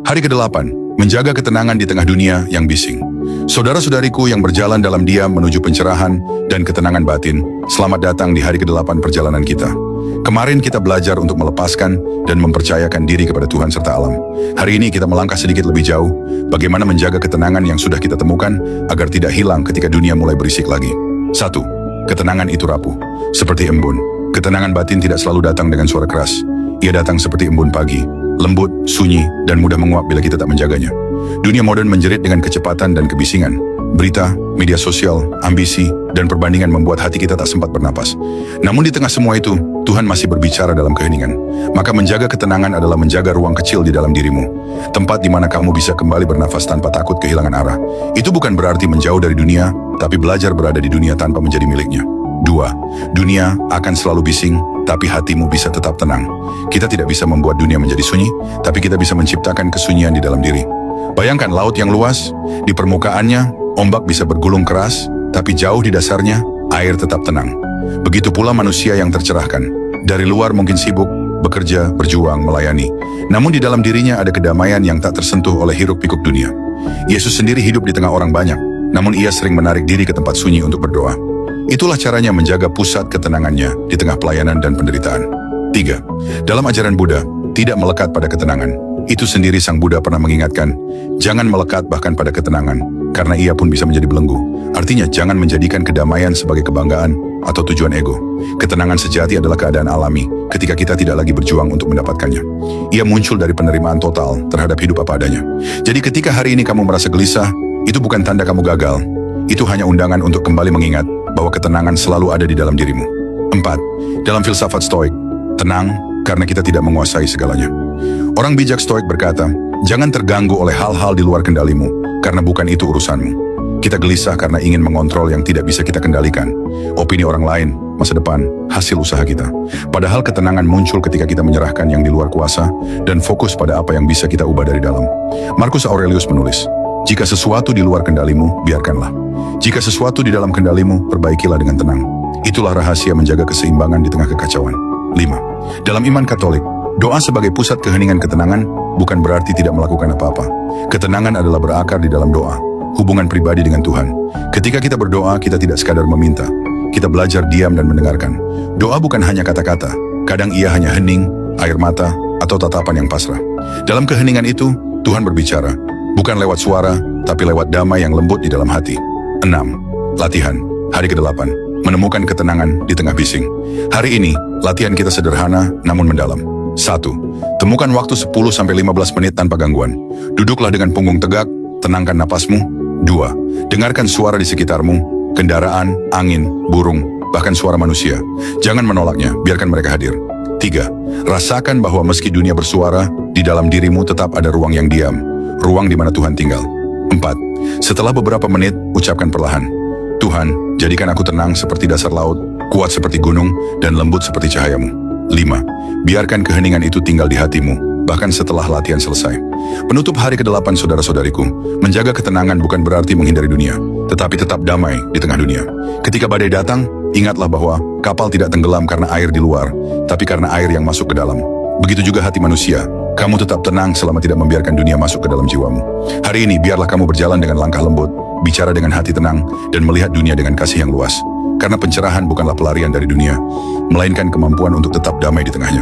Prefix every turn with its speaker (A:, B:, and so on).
A: Hari ke-8, menjaga ketenangan di tengah dunia yang bising. Saudara-saudariku yang berjalan dalam diam menuju pencerahan dan ketenangan batin, selamat datang di hari ke-8 perjalanan kita. Kemarin kita belajar untuk melepaskan dan mempercayakan diri kepada Tuhan serta alam. Hari ini kita melangkah sedikit lebih jauh, bagaimana menjaga ketenangan yang sudah kita temukan agar tidak hilang ketika dunia mulai berisik lagi. 1. Ketenangan itu rapuh, seperti embun. Ketenangan batin tidak selalu datang dengan suara keras. Ia datang seperti embun pagi, lembut, sunyi, dan mudah menguap bila kita tak menjaganya. Dunia modern menjerit dengan kecepatan dan kebisingan. Berita, media sosial, ambisi, dan perbandingan membuat hati kita tak sempat bernapas. Namun di tengah semua itu, Tuhan masih berbicara dalam keheningan. Maka menjaga ketenangan adalah menjaga ruang kecil di dalam dirimu. Tempat di mana kamu bisa kembali bernafas tanpa takut kehilangan arah. Itu bukan berarti menjauh dari dunia, tapi belajar berada di dunia tanpa menjadi miliknya. 2. Dunia akan selalu bising, tapi hatimu bisa tetap tenang. Kita tidak bisa membuat dunia menjadi sunyi, tapi kita bisa menciptakan kesunyian di dalam diri. Bayangkan laut yang luas, di permukaannya, ombak bisa bergulung keras, tapi jauh di dasarnya, air tetap tenang. Begitu pula manusia yang tercerahkan. Dari luar mungkin sibuk, bekerja, berjuang, melayani. Namun di dalam dirinya ada kedamaian yang tak tersentuh oleh hiruk-pikuk dunia. Yesus sendiri hidup di tengah orang banyak, namun ia sering menarik diri ke tempat sunyi untuk berdoa. Itulah caranya menjaga pusat ketenangannya di tengah pelayanan dan penderitaan. 3. Dalam ajaran Buddha, tidak melekat pada ketenangan. Itu sendiri Sang Buddha pernah mengingatkan, jangan melekat bahkan pada ketenangan, karena ia pun bisa menjadi belenggu. Artinya, jangan menjadikan kedamaian sebagai kebanggaan atau tujuan ego. Ketenangan sejati adalah keadaan alami, ketika kita tidak lagi berjuang untuk mendapatkannya. Ia muncul dari penerimaan total terhadap hidup apa adanya. Jadi ketika hari ini kamu merasa gelisah, itu bukan tanda kamu gagal. Itu hanya undangan untuk kembali mengingat bahwa ketenangan selalu ada di dalam dirimu. 4. Dalam filsafat Stoik, tenang karena kita tidak menguasai segalanya. Orang bijak Stoik berkata, jangan terganggu oleh hal-hal di luar kendalimu, karena bukan itu urusanmu. Kita gelisah karena ingin mengontrol yang tidak bisa kita kendalikan. Opini orang lain, masa depan, hasil usaha kita. Padahal ketenangan muncul ketika kita menyerahkan yang di luar kuasa dan fokus pada apa yang bisa kita ubah dari dalam. Marcus Aurelius menulis, jika sesuatu di luar kendalimu, biarkanlah. Jika sesuatu di dalam kendalimu, perbaikilah dengan tenang. Itulah rahasia menjaga keseimbangan di tengah kekacauan. 5. Dalam iman Katolik, doa sebagai pusat keheningan ketenangan bukan berarti tidak melakukan apa-apa. Ketenangan adalah berakar di dalam doa, hubungan pribadi dengan Tuhan. Ketika kita berdoa, kita tidak sekadar meminta. Kita belajar diam dan mendengarkan. Doa bukan hanya kata-kata, kadang ia hanya hening, air mata, atau tatapan yang pasrah. Dalam keheningan itu, Tuhan berbicara, bukan lewat suara, tapi lewat damai yang lembut di dalam hati. 6. Latihan, hari ke-8, menemukan ketenangan di tengah bising. Hari ini, latihan kita sederhana namun mendalam. 1. Temukan waktu 10-15 menit tanpa gangguan. Duduklah dengan punggung tegak, tenangkan napasmu. 2. Dengarkan suara di sekitarmu, kendaraan, angin, burung, bahkan suara manusia. Jangan menolaknya, biarkan mereka hadir. 3. Rasakan bahwa meski dunia bersuara, di dalam dirimu tetap ada ruang yang diam, ruang di mana Tuhan tinggal. 4. Setelah beberapa menit, ucapkan perlahan, Tuhan, jadikan aku tenang seperti dasar laut, kuat seperti gunung, dan lembut seperti cahayamu. 5. Biarkan keheningan itu tinggal di hatimu, bahkan setelah latihan selesai. Penutup hari ke-8 saudara-saudariku, menjaga ketenangan bukan berarti menghindari dunia, tetapi tetap damai di tengah dunia. Ketika badai datang, ingatlah bahwa kapal tidak tenggelam karena air di luar, tapi karena air yang masuk ke dalam. Begitu juga hati manusia, kamu tetap tenang selama tidak membiarkan dunia masuk ke dalam jiwamu. Hari ini biarlah kamu berjalan dengan langkah lembut, bicara dengan hati tenang, dan melihat dunia dengan kasih yang luas. Karena pencerahan bukanlah pelarian dari dunia, melainkan kemampuan untuk tetap damai di tengahnya.